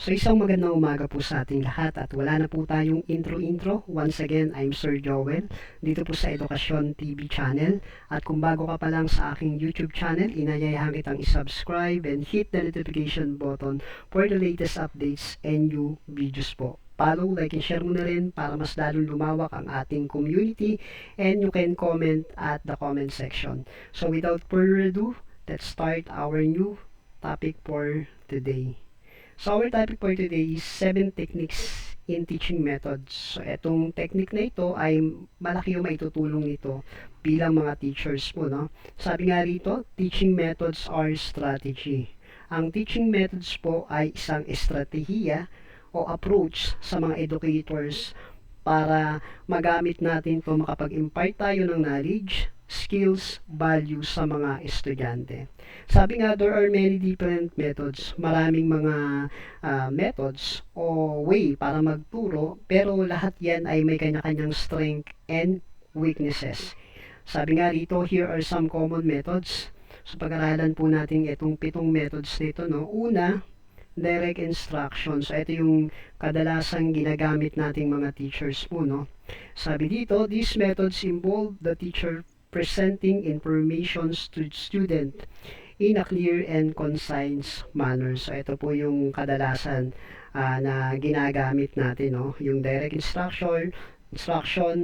So isang magandang umaga po sa ating lahat at wala na po tayong intro-intro. Once again, I'm Sir Joel dito po sa Edukasyon TV channel. At kung bago ka pa lang sa aking YouTube channel, inayayahan kitang isubscribe and hit the notification button for the latest updates and new videos po. Follow, like, and share mo na rin para mas lalong lumawak ang ating community, and you can comment at the comment section. So without further ado, let's start our new topic for today. So our topic for today is 7 techniques in teaching methods. So etong technique na ito ay malaki yung maitutulong nito bilang mga teachers po, no? Sabi nga rito, teaching methods are strategy. Ang teaching methods po ay isang estratehiya o approach sa mga educators para magamit natin to makapag-impart tayo ng knowledge, skills, values sa mga estudyante. Sabi nga, there are many different methods. Maraming mga methods o way para magturo, pero lahat yan ay may kanya-kanyang strength and weaknesses. Sabi nga rito, here are some common methods. So pag-aralan po natin itong 7 methods nito, no? Una, direct instruction. So ito yung kadalasang ginagamit nating mga teachers po, no? Sabi dito, these methods involve the teacher presenting informations to student in a clear and concise manner. So ito po yung kadalasan na ginagamit natin, no? Yung direct instruction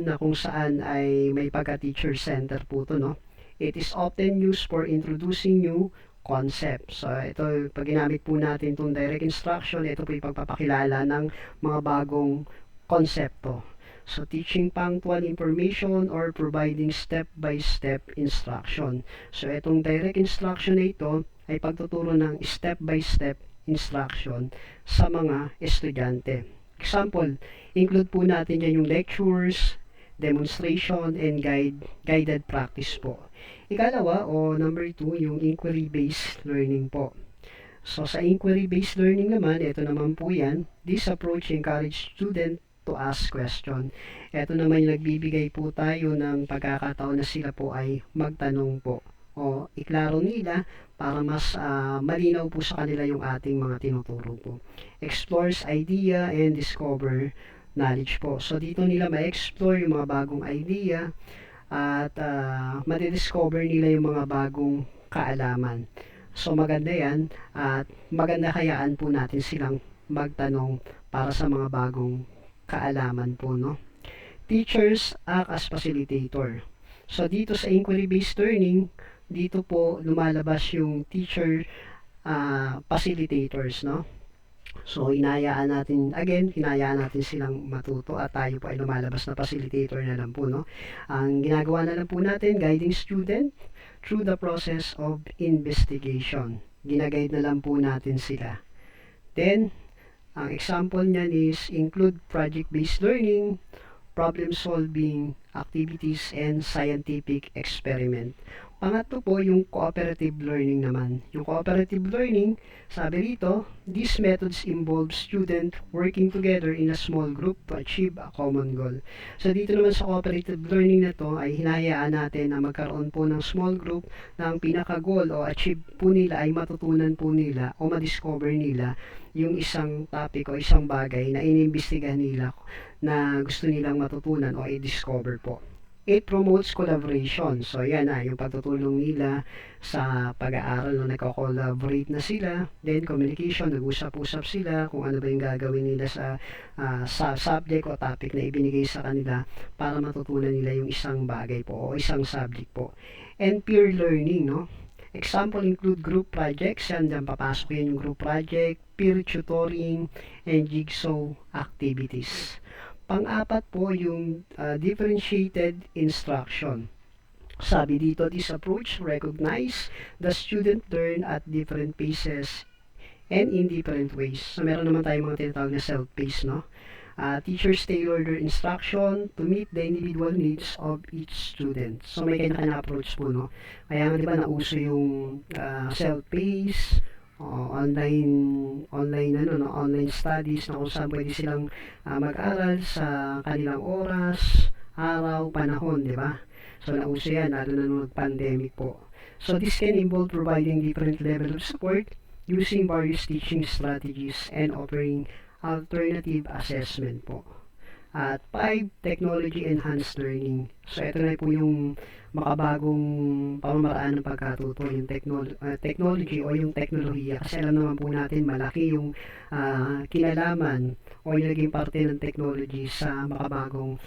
na kung saan ay may pagka-teacher center po to, no? It is often used for introducing new concept. So ito, pag ginamit po natin itong direct instruction, ito po yung pagpapakilala ng mga bagong konsepto. So teaching punctual information or providing step-by-step instruction. So itong direct instruction na ito ay pagtuturo ng step-by-step instruction sa mga estudyante. Example, include po natin yan yung lectures, demonstration, and guided practice po. Ikalawa o number 2, yung inquiry-based learning po. So sa inquiry-based learning naman, ito naman po yan, this approach encourage student to ask question. Ito naman yung nagbibigay po tayo ng pagkakataon na sila po ay magtanong po o iklaro nila para mas malinaw po sa kanila yung ating mga tinuturo po. Explores idea and discover knowledge po. So dito nila ma-explore yung mga bagong idea at madidiscover nila yung mga bagong kaalaman. So maganda yan at maganda hayaan po natin silang magtanong para sa mga bagong kaalaman po, no? Teachers act as facilitator. So dito sa inquiry-based learning, dito po lumalabas yung teacher facilitators, no? So hinayaan natin silang matuto at tayo po ay lumalabas na facilitator na lang po, no? Ang ginagawa na lang po natin, guiding student through the process of investigation. Ginaguide na lang po natin sila. Then, ang example niyan is include project-based learning, problem-solving activities, and scientific experiment. Pangatlo po, yung cooperative learning naman. Yung cooperative learning, sabi rito, these methods involve student working together in a small group to achieve a common goal. So dito naman sa cooperative learning na to ay hinahayaan natin na magkaroon po ng small group na ang pinaka-goal o achieve po nila ay matutunan po nila o madiscover nila yung isang topic o isang bagay na inimbestigahan nila na gusto nilang matutunan o i-discover po. It promotes collaboration. So yan yung pagtutulong nila sa pag-aaral na nagko-collaborate na sila. Then communication, nag-usap-usap sila kung ano ba yung gagawin nila sa subject o topic na ibinigay sa kanila para matutunan nila yung isang bagay po o isang subject po. And peer learning, no? Example include group projects. Yan, dyan papasok yan yung group project, peer tutoring, and jigsaw activities. Pang-apat po yung differentiated instruction. Sabi dito, this approach recognize the student learn at different paces and in different ways. So meron naman tayong mga tinatawag na self-paced, no? Teachers tailor their instruction to meet the individual needs of each student. So may kanya-kanya approach po, no? Kaya nga, di ba, nauso yung self-paced, online studies na kung saan pwede silang mag-aral sa kanilang oras, araw, panahon, di ba? So nauso yan lalo na nung pandemic po. So this can involve providing different level of support using various teaching strategies and offering alternative assessment po. At 5, technology-enhanced learning. So, ito na po yung makabagong pamamaraan ng pagkatuto, yung technology o yung teknolohiya. Kasi alam naman po natin, malaki yung kinalaman o yung naging parte ng technology sa makabagong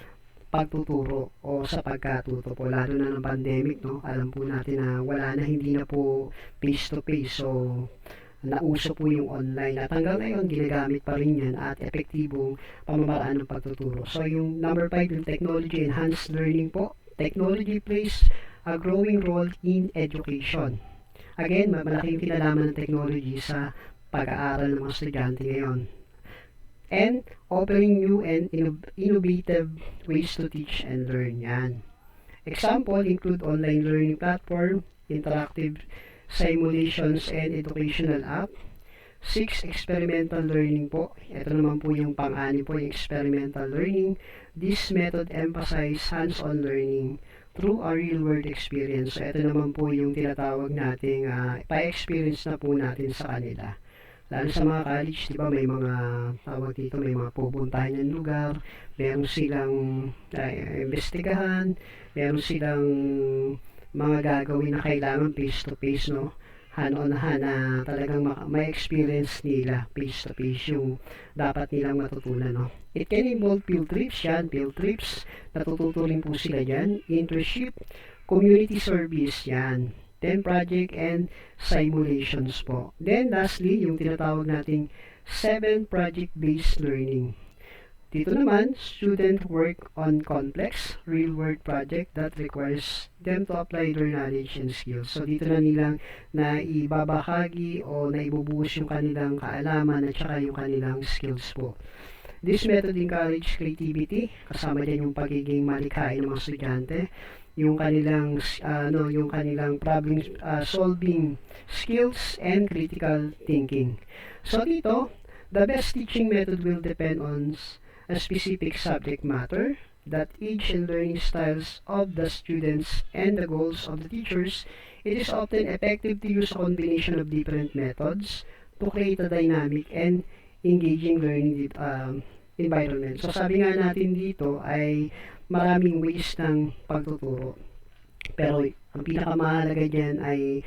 pagtuturo o sa pagkatuto po, lalo na ng pandemic, no? Alam po natin na wala na, hindi na po face to face, so nauso po yung online at hanggang ngayon ginagamit pa rin yan at epektibong pamamaraan ng pagtuturo. So yung number 5, yung technology enhanced learning po. Technology plays a growing role in education. Again, malaki yung kinalaman ng technology sa pag-aaral ng mga estudyante ngayon. And offering new and innovative ways to teach and learn. Yan. Example include online learning platform, interactive simulations and educational app. 6, experimental learning po. Ito naman po yung pang-anim po, yung experimental learning. This method emphasize hands-on learning through a real-world experience. So, ito naman po yung tinatawag nating pa-experience na po natin sa kanila. Lalo sa mga college, di ba, may mga tawag dito, may mga pupuntahan ng lugar, meron silang investigahan, meron silang mga gagawin na kailangan face to face, no? Hand-on-hand na talagang may experience nila face to face yung dapat nilang matutunan, no? It can involve field trips, yan, field trips, natututo rin po sila dyan, internship, community service, yan. Then project and simulations po. Then lastly, yung tinatawag nating 7, project-based learning. Dito naman, student work on complex real-world project that requires them to apply their knowledge and skills. So dito na nilang naibabahagi o naibubuhos yung kanilang kaalaman at saka yung kanilang skills po. This method encourage creativity, kasama dyan yung pagiging malikhain ng mga estudyante, yung kanilang problem solving skills and critical thinking. So dito, the best teaching method will depend on a specific subject matter, that age and learning styles of the students and the goals of the teachers. It is often effective to use a combination of different methods to create a dynamic and engaging learning environment. So sabi nga natin dito ay maraming ways ng pagtuturo. Pero ang pinakamahalaga dyan ay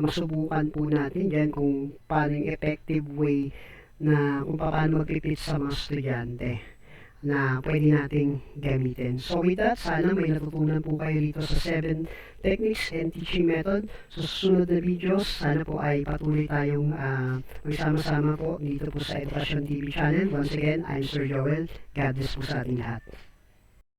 masubukan po natin dyan kung paano yung effective way na kung paano mag-repeat sa mga estudyante na pwede nating gamitin. So with that, sana may natutunan po kayo dito sa 7 techniques and teaching method. So sa susunod na videos, sana po ay patuloy tayong magsama-sama po dito po sa Edukasyon TV channel. Once again, I'm Sir Joel. God bless po sa ating lahat.